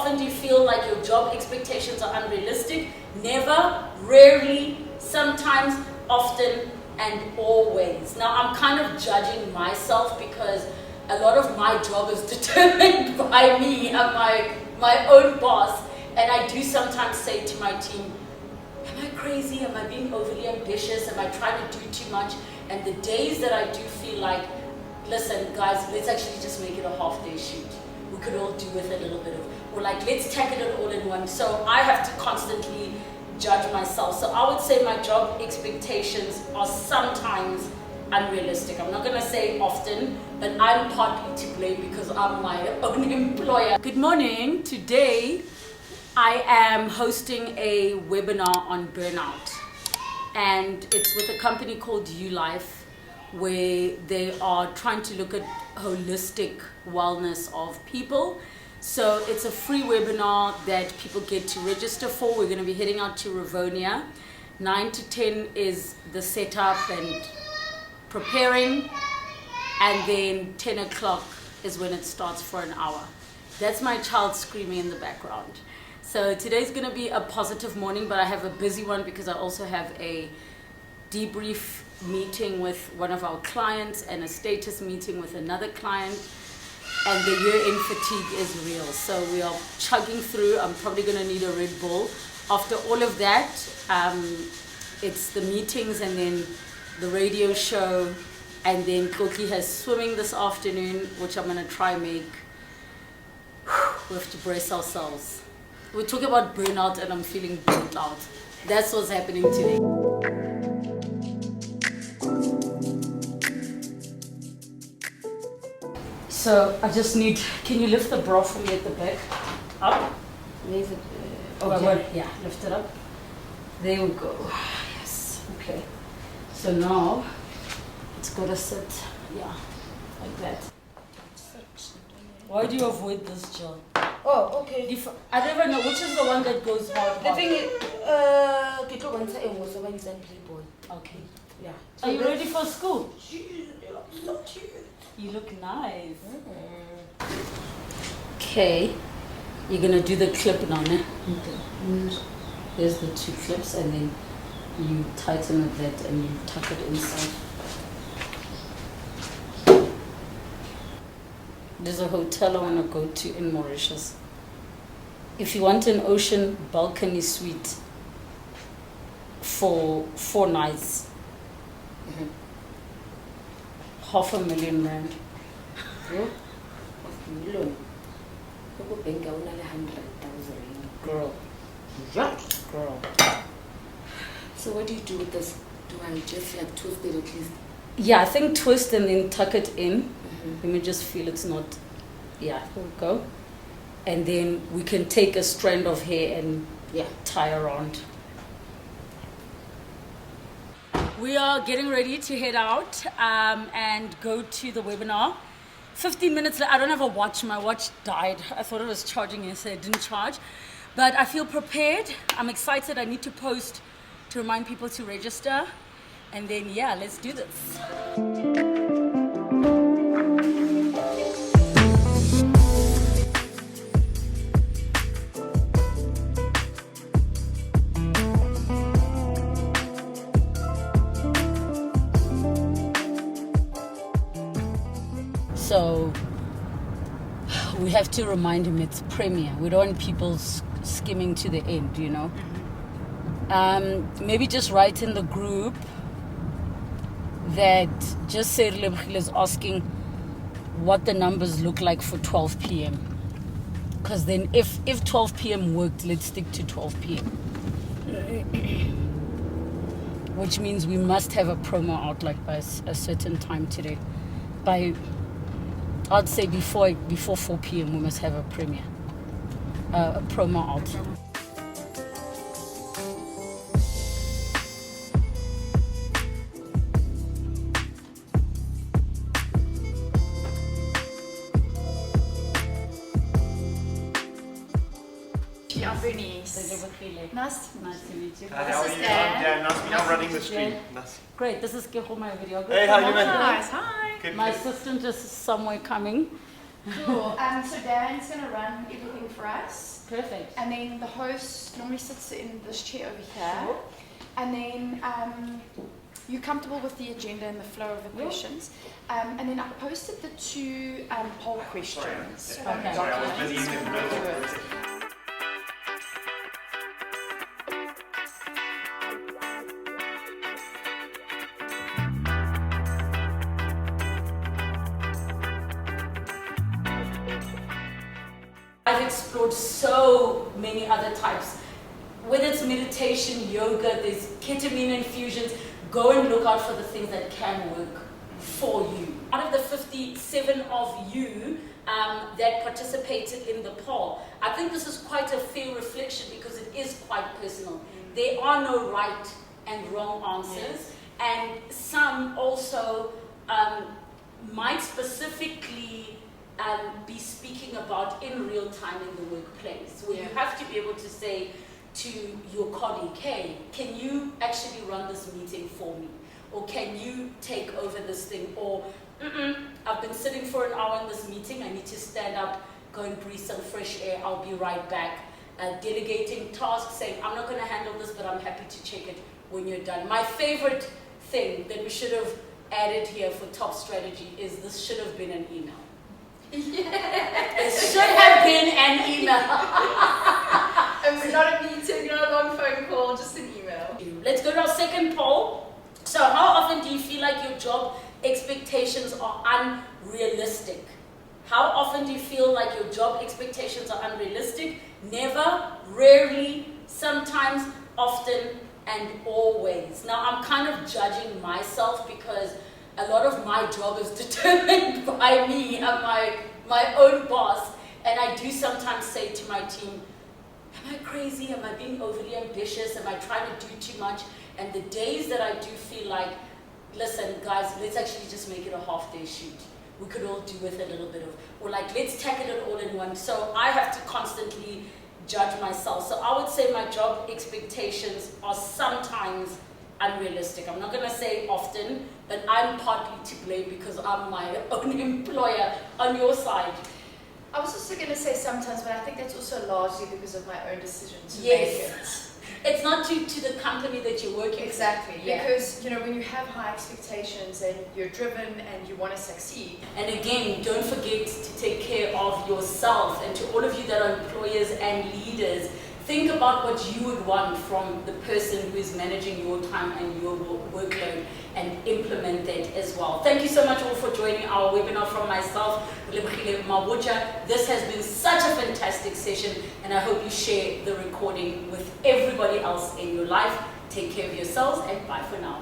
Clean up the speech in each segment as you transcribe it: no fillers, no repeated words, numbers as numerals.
often do you feel like your job expectations are unrealistic? Never, rarely, sometimes, often, and always. Now, I'm kind of judging myself because a lot of my job is determined by me. I'm my own boss, and I do sometimes say to my team, am I crazy? Am I being overly ambitious? Am I trying to do too much? And the days that I do feel like, listen guys, let's actually just make it a half-day shoot. We could all do with a little bit of, or like, let's tackle it all in one. So I have to constantly judge myself. So I would say my job expectations are sometimes unrealistic. I'm not gonna say often, but I'm partly to blame because I'm my own employer. Good morning. Today I am hosting a webinar on burnout, and it's with a company called YuLife, where they are trying to look at holistic wellness of people. So it's a free webinar that people get to register for. We're going to be heading out to Rivonia. 9 to 10 is the setup and preparing, and then 10 o'clock is when it starts for an hour. That's my child screaming in the background. So today's going to be a positive morning, but I have a busy one because I also have a debrief meeting with one of our clients and a status meeting with another client, and the year-end fatigue is real. So we are chugging through. I'm probably going to need a Red Bull. After all of that, it's the meetings and then the radio show, and then Koki has swimming this afternoon, which I'm going to try make. We have to brace ourselves. We're talking about burnout, and I'm feeling burnt out. That's what's happening today. So I just need, can you lift the bra for me at the back? Up? Where's it? Yeah, lift it up. There we go. Yes, okay. So now, it's got to sit, yeah, like that. Why do you avoid this, Jill? Oh, okay. I don't even know, which is the one that goes hard? The thing is, okay. Yeah. Are you ready for school? You look nice. Okay. You're going to do the clip now, ne? Okay. There's the two clips, and then you tighten with that and you tuck it inside. There's a hotel I want to go to in Mauritius. If you want an ocean balcony suite for 4 nights, R500,000. Yeah. $500,000. Girl. Yeah. Girl. So what do you do with this? Do I just like twist it at least? Yeah, I think twist and then tuck it in. Let me just feel it's not. Yeah, here we go. And then we can take a strand of hair and tie around. We are getting ready to head out and go to the webinar. 15 minutes later, I don't have a watch. My watch died. I thought it was charging yesterday. It didn't charge. But I feel prepared. I'm excited. I need to post to remind people to register. And then, yeah, let's do this. So we have to remind him it's premiere. We don't want people skimming to the end, you know. Maybe just write in the group that just say Lebkhile is asking what the numbers look like for 12 p.m. Because then if 12 p.m. worked, let's stick to 12 p.m. Which means we must have a promo out like by a certain time today. I'd say before 4 p.m. we must have a premiere, a promo out. Nice to meet you. How are you? Yeah, nice to meet you. I'm running the stream. Nice. Great, this is Keho, my videographer. Hey, how are you, man? Nice, hi. Good. My assistant is somewhere coming. Cool. So Dan's going to run everything for us. Perfect. And then the host normally sits in this chair over here. Sure. And then you're comfortable with the agenda and the flow of the questions. And then I posted the 2 poll questions. Okay. Sorry, I was busy in the middle. I've explored so many other types. Whether it's meditation, yoga, there's ketamine infusions. Go and look out for the things that can work for you. Out of the 57 of you that participated in the poll, I think this is quite a fair reflection because it is quite personal. There are no right and wrong answers, and some also might specifically be speaking about in real time in the workplace, where you have to be able to say to your colleague, hey, can you actually run this meeting for me? Or can you take over this thing? Or, I've been sitting for an hour in this meeting, I need to stand up, go and breathe some fresh air, I'll be right back. Delegating tasks, saying, I'm not going to handle this, but I'm happy to check it when you're done. My favorite thing that we should have added here for top strategy is this should have been an email. It should have been an email. It's not a meeting, not a long phone call, just an email. Let's go to our second poll. So how often do you feel like your job expectations are unrealistic? How often do you feel like your job expectations are unrealistic? Never, rarely, sometimes, often, and always. Now I'm kind of judging myself because a lot of my job is determined by me. I'm my own boss, and I do sometimes say to my team, am I crazy? Am I being overly ambitious? Am I trying to do too much? And the days that I do feel like, listen guys, let's actually just make it a half-day shoot. We could all do with a little bit of, or like, let's tackle it all in one. So I have to constantly judge myself. So I would say my job expectations are sometimes unrealistic. I'm not going to say often, but I'm partly to blame because I'm my own employer. On your side? I was also going to say sometimes, but I think that's also largely because of my own decision to make Yes. It's not to the company that you're working for. Exactly, because when you have high expectations and you're driven and you want to succeed. And again, don't forget to take care of yourself. And to all of you that are employers and leaders, think about what you would want from the person who is managing your time and your workload, and implement that as well. Thank you so much all for joining our webinar. From myself, this has been such a fantastic session, and I hope you share the recording with everybody else in your life. Take care of yourselves, and bye for now.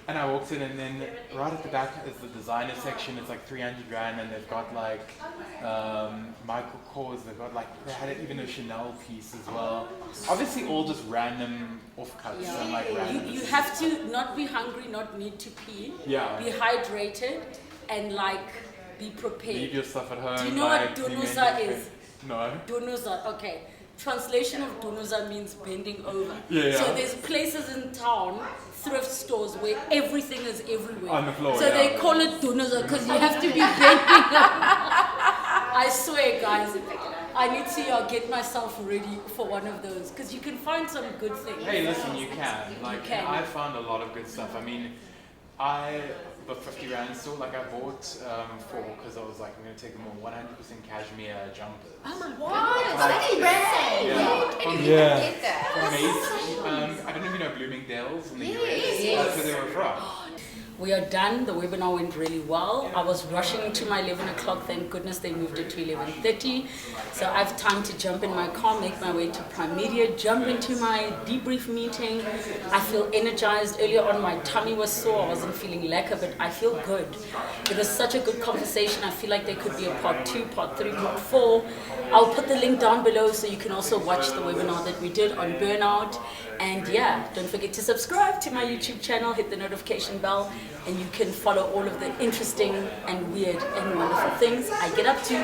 And I walked in, and then right at the back is the designer section. It's like 300 Rand, and they've got like Michael Kors. They had even a Chanel piece as well. Obviously, all just random offcuts and like random. You have to not be hungry, not need to pee. Yeah. Be hydrated, and be prepared. Leave your stuff at home. Do you know what Dunuza is? No. Dunuza, okay. Translation of Dunuza means bending over. Yeah. So there's places in town, thrift stores, where everything is everywhere. On the floor, so they call it Dunuza because you have to be bending over. I swear, guys, I need to get myself ready for one of those because you can find some good things. Hey, listen, you can. I found a lot of good stuff. I mean, but 50 Rand still, I bought 4 because I was like, I'm going to take them all 100% cashmere jumpers. Oh my god, 50 Rand! Yeah. Get that. From Macy's. I don't know if you know Bloomingdale's in the US. That's where they were from. We are done. The webinar went really well. I was rushing to my 11 o'clock. Thank goodness they moved it to 11:30. So I have time to jump in my car, make my way to Prime Media, jump into my debrief meeting. I feel energized. Earlier on, my tummy was sore. I wasn't feeling lekker, but I feel good. It was such a good conversation. I feel like there could be a part 2, part 3, part 4. I'll put the link down below so you can also watch the webinar that we did on burnout. And yeah, don't forget to subscribe to my YouTube channel, hit the notification bell, and you can follow all of the interesting and weird and wonderful things I get up to.